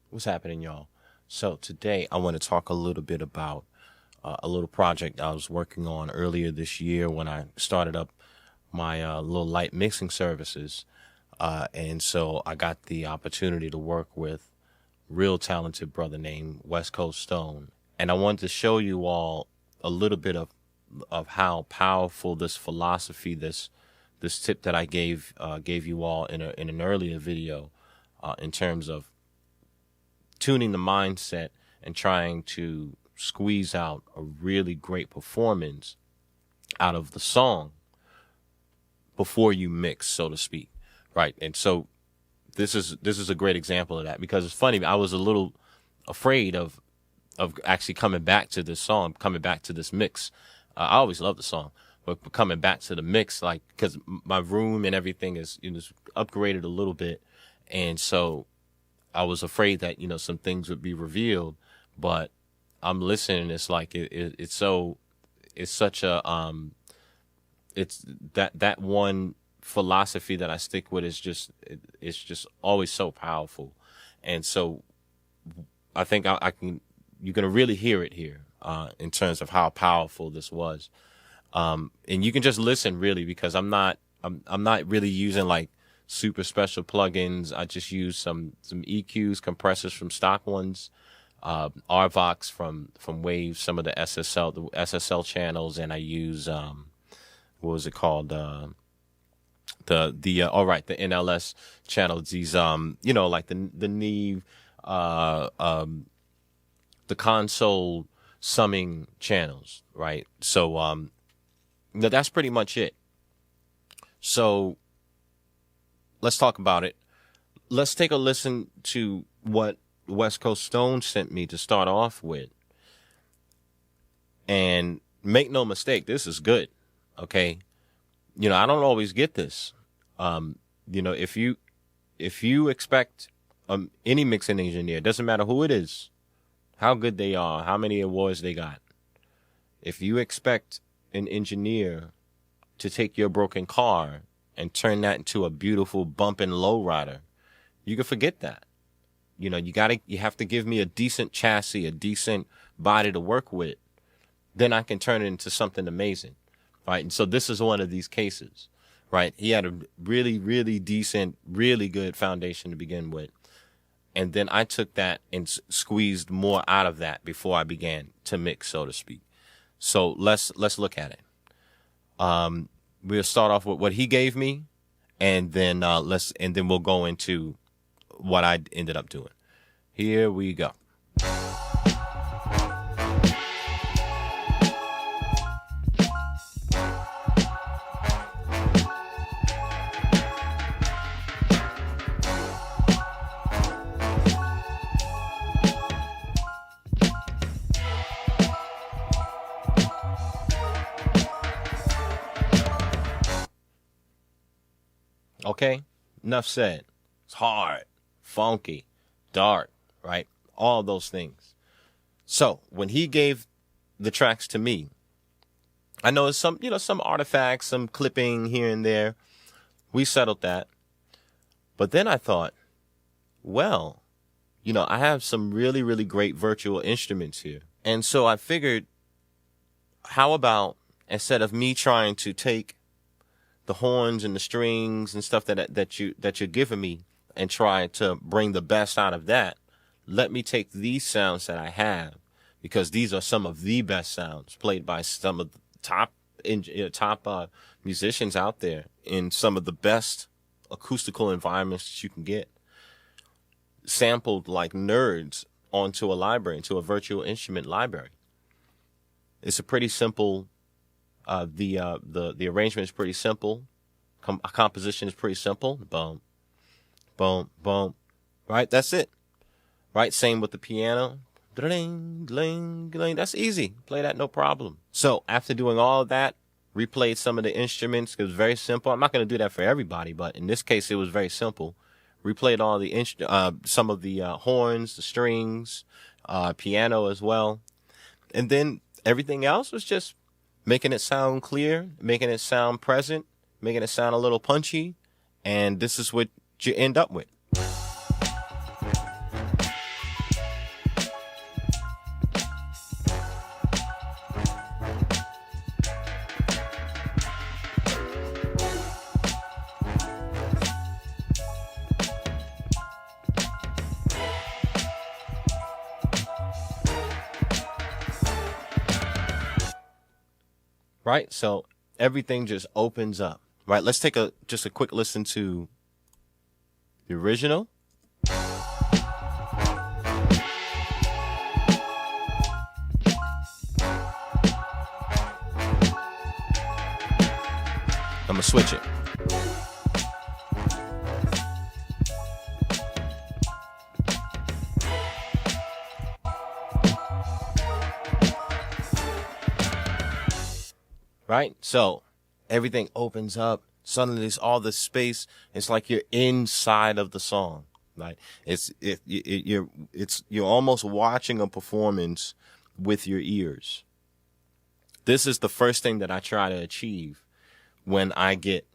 What's happening, y'all? So today I want to talk a little bit about a little project I was working on earlier this year when I started up my little light mixing services. And so I got the opportunity to work with real talented brother named West Coast Stone. And I wanted to show you all a little bit of how powerful this philosophy, this tip that I gave you all in an earlier video, in terms of tuning the mindset and trying to squeeze out a really great performance out of the song before you mix, so to speak, right? And so this is a great example of that, because it's funny. I was a little afraid of actually coming back to this song, coming back to this mix. I always loved the song, but coming back to the mix, like, because my room and everything is, upgraded a little bit, and so I was afraid that, some things would be revealed. But I'm listening. It's like it's such a it's that one philosophy that I stick with is just it's just always so powerful. And so I think I can you're gonna really hear it here in terms of how powerful this was. And you can just listen, really, because I'm not really using like super special plugins. I just use some EQs, compressors from stock ones, RVox from Wave, some of the SSL channels, and I use what was it called, the NLS channels. These like the Neve, the console summing channels, right? So that's pretty much it. So let's talk about it. Let's take a listen to what West Coast Stone sent me to start off with. And make no mistake, this is good. Okay. I don't always get this. If you expect any mixing engineer, doesn't matter who it is, how good they are, how many awards they got. If you expect an engineer to take your broken car and turn that into a beautiful bumping lowrider, you can forget that. You have to give me a decent chassis, a decent body to work with. Then I can turn it into something amazing, right? And so this is one of these cases, right? He had a really, really decent, really good foundation to begin with. And then I took that and squeezed more out of that before I began to mix, so to speak. So let's look at it. We'll start off with what he gave me, and then we'll go into what I ended up doing. Here we go. Okay, enough said. It's hard, funky, dark, right? All those things. So when he gave the tracks to me, I know it's some artifacts, some clipping here and there. We settled that. But then I thought, well, I have some really, really great virtual instruments here. And so I figured, how about, instead of me trying to take the horns and the strings and stuff that you're giving me and try to bring the best out of that, let me take these sounds that I have, because these are some of the best sounds played by some of the top musicians out there in some of the best acoustical environments that you can get, sampled like nerds onto a library, into a virtual instrument library. It's a pretty simple. The arrangement is pretty simple. Composition is pretty simple. Boom, boom, boom. Right, that's it. Right, same with the piano. Ding, ding, ding. That's easy. Play that, no problem. So after doing all of that, replayed some of the instruments. It was very simple. I'm not going to do that for everybody, but in this case, it was very simple. Replayed all the some of the horns, the strings, piano as well, and then everything else was just making it sound clear, making it sound present, making it sound a little punchy, and this is what you end up with. right? So everything just opens up, right? Let's take just a quick listen to the original. I'm gonna switch it. Right? So everything opens up. Suddenly there's all this space. It's like you're inside of the song. Right? You're almost watching a performance with your ears. This is the first thing that I try to achieve when I get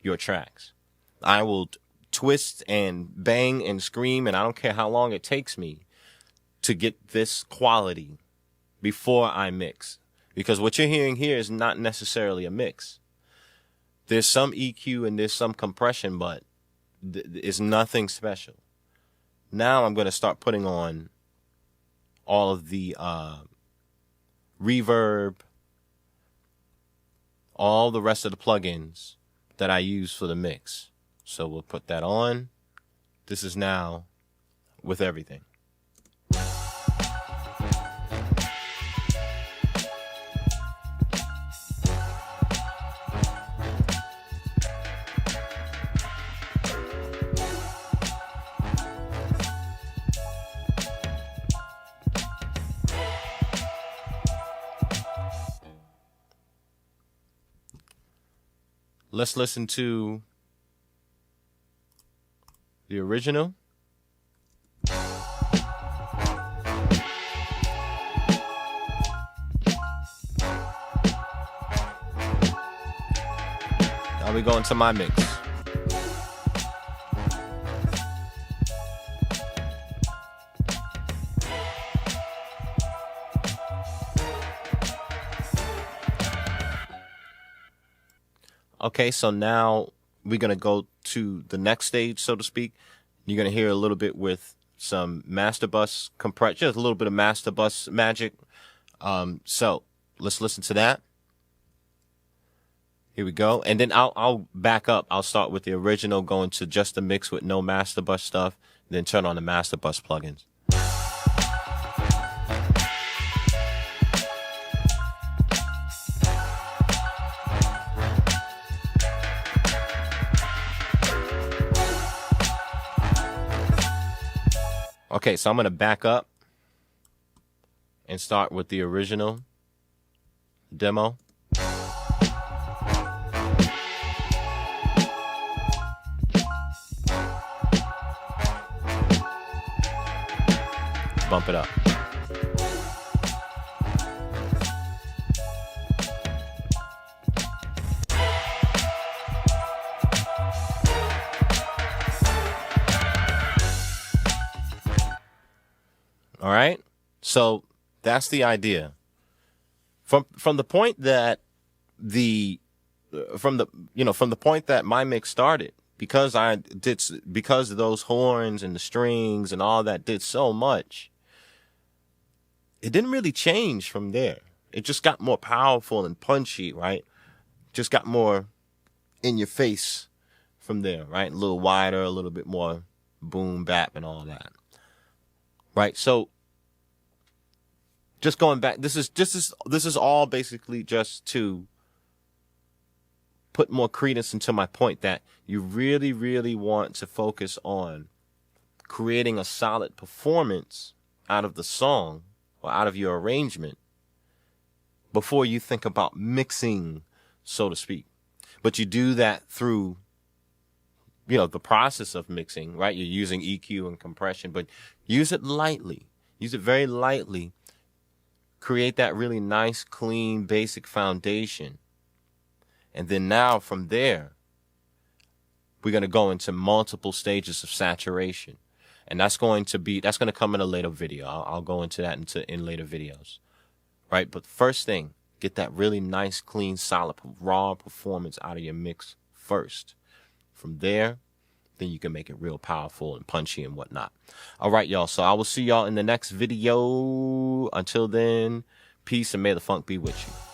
your tracks. I will twist and bang and scream, and I don't care how long it takes me to get this quality before I mix. Because what you're hearing here is not necessarily a mix. There's some EQ and there's some compression, but it's nothing special. Now I'm going to start putting on all of the reverb, all the rest of the plugins that I use for the mix. So we'll put that on. This is now with everything. Let's listen to the original. Now we go into my mix. Okay, so now we're going to go to the next stage, so to speak. You're going to hear a little bit with some master bus compression, just a little bit of master bus magic. So let's listen to that. Here we go. And then I'll back up. I'll start with the original, go into just the mix with no master bus stuff, then turn on the master bus plugins. Okay, so I'm going to back up and start with the original demo. Bump it up. All right. So that's the idea. From the point that from the point that my mix started, because of those horns and the strings and all that did so much, it didn't really change from there. It just got more powerful and punchy, right? Just got more in your face from there, right? A little wider, a little bit more boom bap and all that. Right? So just going back, this is all basically just to put more credence into my point that you really, really want to focus on creating a solid performance out of the song or out of your arrangement before you think about mixing, so to speak. But you do that through, the process of mixing, right? You're using EQ and compression, but use it lightly. Use it very lightly. Create that really nice, clean, basic foundation. And then now from there, we're going to go into multiple stages of saturation. And that's going to come in a later video. I'll go into that in later videos. Right? But first thing, get that really nice, clean, solid, raw performance out of your mix first. From there, then you can make it real powerful and punchy and whatnot. All right, y'all. So I will see y'all in the next video. Until then, peace and may the funk be with you.